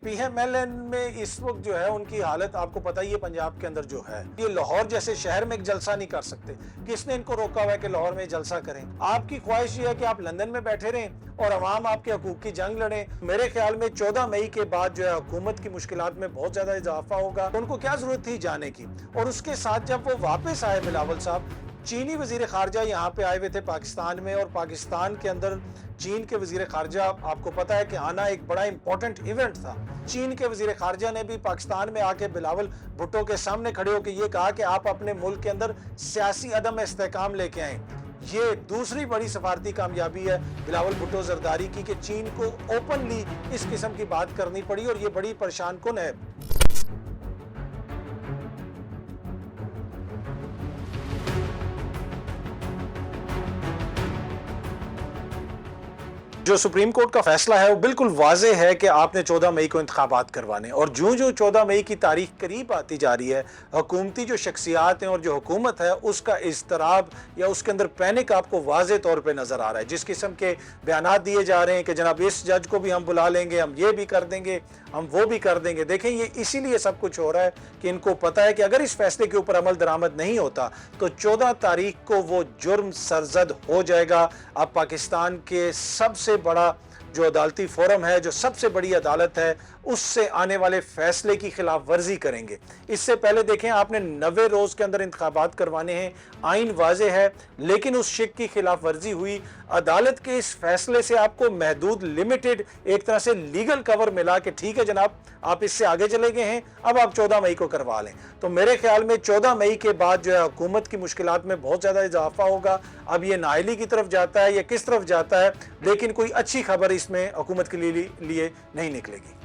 पीएमएलएन में इस वक्त जो है उनकी हालत आपको पता ही है। पंजाब के अंदर जो है ये लाहौर जैसे शहर में एक जलसा नहीं कर सकते। किसने इनको रोका हुआ है कि लाहौर में जलसा करें? आपकी ख्वाहिश ये है कि आप लंदन में बैठे रहें और अवाम आपके हकूक की जंग लड़े। मेरे ख्याल में 14 मई के बाद जो है हुकूमत की मुश्किलात में बहुत ज्यादा इजाफा होगा। उनको क्या जरूरत थी जाने की? और उसके साथ जब वो वापस आए बिलावल साहब, चीनी वजीर खारजा यहाँ पे आए हुए थे पाकिस्तान में, और पाकिस्तान के अंदर चीन के वजीर खारजा, आपको पता है कि आना एक बड़ा इंपॉर्टेंट इवेंट था। चीन के वजीर खारजा ने भी पाकिस्तान में आके बिलावल भुट्टो के सामने खड़े होकर ये कहा कि आप अपने मुल्क के अंदर सियासी अदम इस्तेकाम लेके आए। ये दूसरी बड़ी सफारती कामयाबी है बिलावल भुट्टो जरदारी की कि चीन को ओपनली इस किस्म की बात करनी पड़ी, और ये बड़ी परेशान कुन है। जो सुप्रीम कोर्ट का फैसला है वो बिल्कुल वाज़ेह है कि आपने 14 मई को इंतखाबात करवाने, और जो 14 मई की तारीख करीब आती जा रही है, हुकूमती जो शख्सियात हैं और जो हुकूमत है उसका इज़्तिराब या उसके अंदर पैनिक आपको वाज़ेह तौर पे नज़र आ रहा है। जिस किस्म के बयानात दिए जा रहे हैं कि जनाब इस जज को भी हम बुला लेंगे, हम ये भी कर देंगे, हम वो भी कर देंगे। देखें, ये इसीलिए सब कुछ हो रहा है कि इनको पता है कि अगर इस फैसले के ऊपर अमल दरामद नहीं होता तो 14 तारीख को वो जुर्म सरजद हो जाएगा। अब पाकिस्तान के सबसे बड़ा जो अदालती फोरम है, जो सबसे बड़ी अदालत है, उससे आने वाले फैसले की खिलाफ वर्जी करेंगे। इससे पहले देखें, आपने 90 रोज के अंदर इंतखाबात करवाने हैं, आइन वाज़ेह है, लेकिन उस शिक की खिलाफ वर्जी हुई। अदालत के इस फैसले से आपको महदूद लिमिटेड एक तरह से लीगल कवर मिला कि ठीक है जनाब, आप इससे आगे चले गए हैं, अब आप 14 मई को करवा लें। तो मेरे ख्याल में 14 मई के बाद जो है हुकूमत की मुश्किलात में बहुत ज़्यादा इजाफा होगा। अब ये नाअहली की तरफ जाता है या किस तरफ जाता है, लेकिन कोई अच्छी खबर इसमें हुकूमत के लिए नहीं निकलेगी।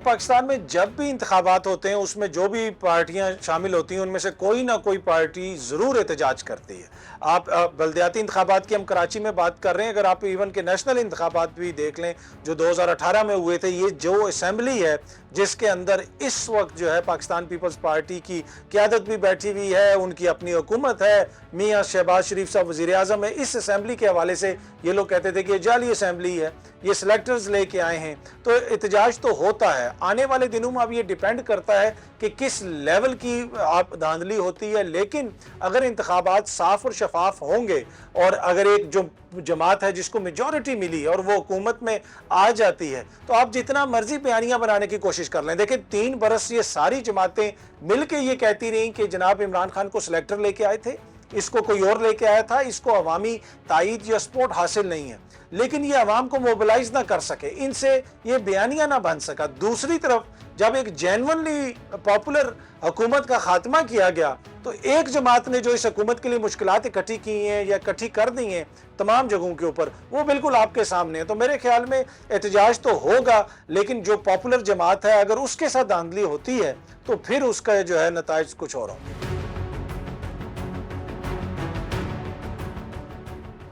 पाकिस्तान में जब भी इंतखाबात होते हैं उसमें जो भी पार्टियां शामिल होती हैं उनमें से कोई ना कोई पार्टी ज़रूर एहतजाज करती है। आप बल्दियाती इंतखाबात की हम कराची में बात कर रहे हैं, अगर आप इवन के नेशनल इंतखाबात भी देख लें जो 2018 में हुए थे, ये जो असेंबली है जिसके अंदर इस वक्त जो है पाकिस्तान पीपल्स पार्टी की क़यादत भी बैठी हुई है, उनकी अपनी हुकूमत है, मियाँ शहबाज शरीफ साहब वज़ीर आज़म है। इस असेंबली के हवाले से ये लोग कहते थे कि ये जाली असेंबली है, ये सिलेक्टर्स लेके आए हैं। तो एहतजाज तो होता है। आने वाले दिनों में अब ये डिपेंड करता है कि किस लेवल की आप धांधली होती है, लेकिन अगर इंतखाबात साफ और शफाफ होंगे और अगर एक जो जमात है जिसको मेजॉरिटी मिली और वो हुकूमत में आ जाती है, तो आप जितना मर्जी बयानियां बनाने की कोशिश कर लें। देखिए, 3 बरस ये सारी जमातें मिलके ये कहती रहीं कि जनाब इमरान खान को सिलेक्टर लेके आए थे, इसको कोई और लेके आया था, इसको अवामी तायीद या सपोर्ट हासिल नहीं है, लेकिन ये अवाम को मोबिलाइज ना कर सके, इनसे ये बयानियां ना बन सका। दूसरी तरफ जब एक जेन्युइनली पॉपुलर हुकूमत का खात्मा किया गया तो एक जमात ने जो इस हुकूमत के लिए मुश्किलात इकट्ठी की हैं या इकट्ठी कर दी हैं तमाम जगहों के ऊपर, वो बिल्कुल आपके सामने है। तो मेरे ख्याल में एहतजाज तो होगा, लेकिन जो पॉपुलर जमात है अगर उसके साथ धांधली होती है तो फिर उसका जो है नताइज कुछ और होंगे।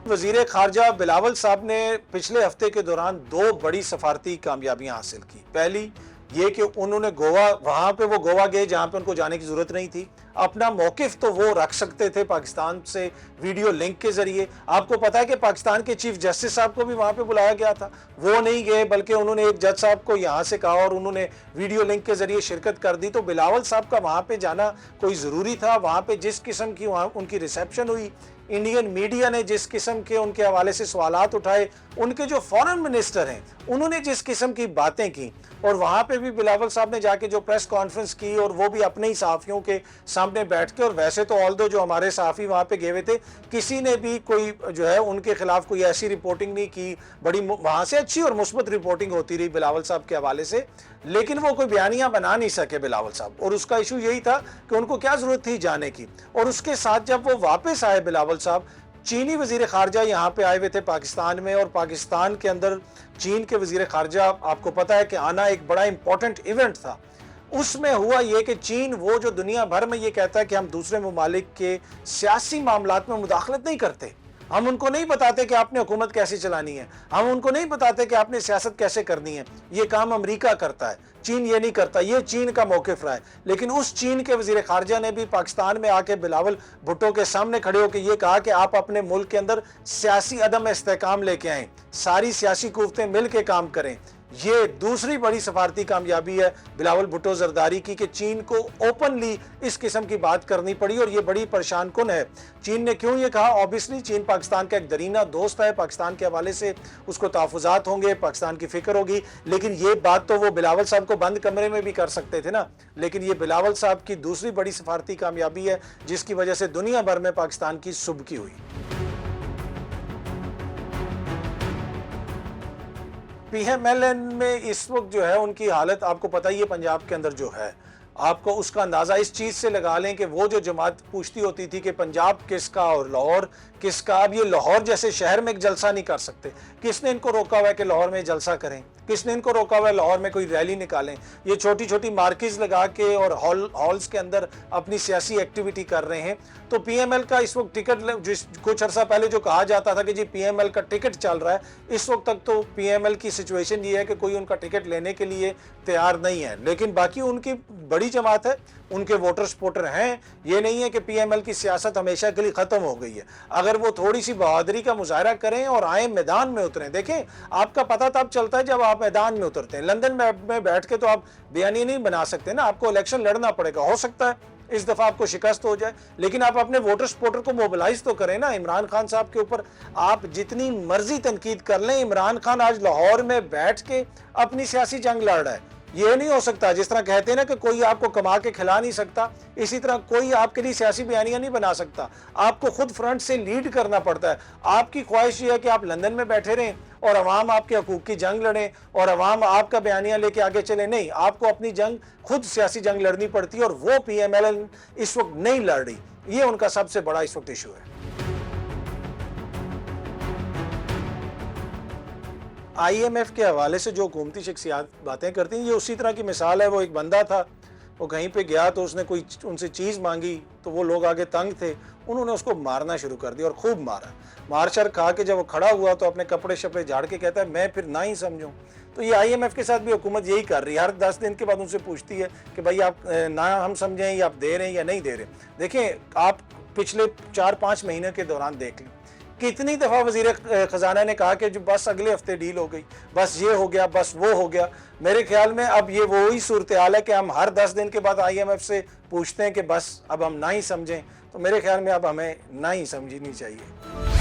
वजीर खारजा बिलावल साहब ने पिछले हफ्ते के दौरान 2 बड़ी सफारती कामयाबियां हासिल की। पहली ये कि उन्होंने वहां पे वो गोवा गए जहां पे उनको जाने की जरूरत नहीं थी। अपना मौकिफ तो वो रख सकते थे पाकिस्तान से वीडियो लिंक के जरिए। आपको पता है कि पाकिस्तान के चीफ जस्टिस साहब को भी वहां पे बुलाया गया था, वो नहीं गए, बल्कि उन्होंने एक जज साहब को यहाँ से कहा और उन्होंने वीडियो लिंक के जरिए शिरकत कर दी। तो बिलावल साहब का वहां पे जाना कोई ज़रूरी था? वहां पे जिस किस्म की वहाँ उनकी रिसेप्शन हुई, इंडियन मीडिया ने जिस किस्म के उनके हवाले से सवालात उठाए, उनके जो फॉरेन मिनिस्टर हैं उन्होंने जिस किस्म की बातें की, और वहाँ पे भी बिलावल साहब ने जाके जो प्रेस कॉन्फ्रेंस की और वो भी अपने ही सहाफ़ियों के सामने बैठ के, और वैसे तो ऑल्दो जो हमारे सहाफ़ी वहाँ पे गए हुए थे किसी ने भी कोई जो है उनके खिलाफ कोई ऐसी रिपोर्टिंग नहीं की। बड़ी वहाँ से अच्छी और मुस्बत रिपोर्टिंग होती रही बिलावल साहब के हवाले से, लेकिन वो कोई बयानियाँ बना नहीं सके बिलावल साहब, और उसका इशू यही था कि उनको क्या ज़रूरत थी जाने की। और उसके साथ जब वो वापस आए बिलावल साहब, चीनी वजीर खारजा यहाँ पे आए हुए थे पाकिस्तान में, और पाकिस्तान के अंदर चीन के वजीर खारजा, आपको पता है कि आना एक बड़ा इंपॉर्टेंट इवेंट था। उसमें हुआ ये कि चीन वो जो दुनिया भर में ये कहता है कि हम दूसरे ममालिक के सियासी मामलात में मुदाखलत नहीं करते, हम उनको नहीं बताते कि आपने हुकूमत कैसे चलानी है, हम उनको नहीं बताते कि आपने सियासत कैसे करनी है। ये काम अमेरिका करता है, चीन ये नहीं करता। ये चीन का मौक़िफ़ रहा है। लेकिन उस चीन के वज़ीर ख़ारजा ने भी पाकिस्तान में आके बिलावल भुट्टो के सामने खड़े होकर ये कहा कि आप अपने मुल्क के अंदर सियासी अदम इस्तेहकाम लेके आएँ, सारी सियासी कुव्वतें मिल के काम करें। ये दूसरी बड़ी सफारती कामयाबी है बिलावल भुट्टो जरदारी की, कि चीन को ओपनली इस किस्म की बात करनी पड़ी, और ये बड़ी परेशान कुन है। चीन ने क्यों ये कहा? ऑब्वियसली चीन पाकिस्तान का एक दरीना दोस्त है, पाकिस्तान के हवाले से उसको तहफ़्फ़ुज़ात होंगे, पाकिस्तान की फ़िक्र होगी। लेकिन ये बात तो वो बिलावल साहब को बंद कमरे में भी कर सकते थे ना। लेकिन ये बिलावल साहब की दूसरी बड़ी सफारती कामयाबी है, जिसकी वजह से दुनिया भर में पाकिस्तान की सुबकी हुई। पीएमएलएन में इस वक्त जो है उनकी हालत आपको पता ही है, पंजाब के अंदर जो है, आपको उसका अंदाज़ा इस चीज़ से लगा लें कि वो जो जमात पूछती होती थी कि पंजाब किसका और लाहौर किसका, अब ये लाहौर जैसे शहर में एक जलसा नहीं कर सकते। किसने इनको रोका हुआ है कि लाहौर में जलसा करें? किसने इनको रोका हुआ है लाहौर में कोई रैली निकालें? ये छोटी छोटी मार्केज लगा के और हॉल्स के अंदर अपनी सियासी एक्टिविटी कर रहे हैं। तो पीएमएल का इस वक्त टिकट, जिस कुछ अर्सा पहले जो कहा जाता था कि जी पीएमएल का टिकट चल रहा है, इस वक्त तक तो पीएमएल की सिचुएशन ये है कि कोई उनका टिकट लेने के लिए तैयार नहीं है। लेकिन बाकी उनकी बड़ी जमात है, उनके वोटर सपोर्टर हैं। ये नहीं है कि पीएमएल की सियासत हमेशा के लिए खत्म हो गई है। अगर वो थोड़ी सी बहादुरी का मुजाहरा करें और आए मैदान में उतरें, देखें आपका पता तब चलता है जब आप मैदान में उतरते हैं। लंदन में बैठ के तो आप बयानी नहीं बना सकते ना, आपको इलेक्शन लड़ना पड़ेगा। हो सकता है इस दफा आपको शिकस्त हो जाए, लेकिन आप अपने वोटर सपोर्टर को मोबिलाइज तो करें ना। इमरान खान साहब के ऊपर आप जितनी मर्जी तनकीद कर लें, इमरान खान आज लाहौर में बैठ के अपनी सियासी जंग लड़ रहा है। ये नहीं हो सकता, जिस तरह कहते हैं ना कि कोई आपको कमा के खिला नहीं सकता, इसी तरह कोई आपके लिए सियासी बयानियां नहीं बना सकता। आपको खुद फ्रंट से लीड करना पड़ता है। आपकी ख्वाहिश ये है कि आप लंदन में बैठे रहें और अवाम आपके हकूक की जंग लड़ें और अवाम आपका बयानिया लेके आगे चले। नहीं, आपको अपनी जंग, खुद सियासी जंग लड़नी पड़ती है, और वो पीएमएल इस वक्त नहीं लड़ रही। ये उनका सबसे बड़ा इस वक्त इशू है। आईएमएफ के हवाले से जो हुकूमती शख्सियात बातें करती हैं, ये उसी तरह की मिसाल है। वो एक बंदा था, वो कहीं पे गया तो उसने कोई उनसे चीज़ मांगी, तो वो लोग आगे तंग थे, उन्होंने उसको मारना शुरू कर दिया और खूब मारा। मार शर खा के जब वो खड़ा हुआ तो अपने कपड़े शपड़े झाड़ के कहता है मैं फिर ना ही समझूं। तो ये आईएमएफ के साथ भी हुकूमत यही कर रही है। हर 10 दिन के बाद उनसे पूछती है कि भाई आप ना हम समझें, या आप दे रहे हैं या नहीं दे रहे। देखें, आप पिछले 4-5 महीने के दौरान देख लें कितनी दफ़ा वज़ीर ख़जाना ने कहा कि जो बस अगले हफ्ते डील हो गई, बस ये हो गया, बस वो हो गया। मेरे ख्याल में अब ये वही सूरत हाल है कि हम हर 10 दिन के बाद आईएमएफ से पूछते हैं कि बस अब हम ना ही समझें। तो मेरे ख्याल में अब हमें ना ही समझनी चाहिए।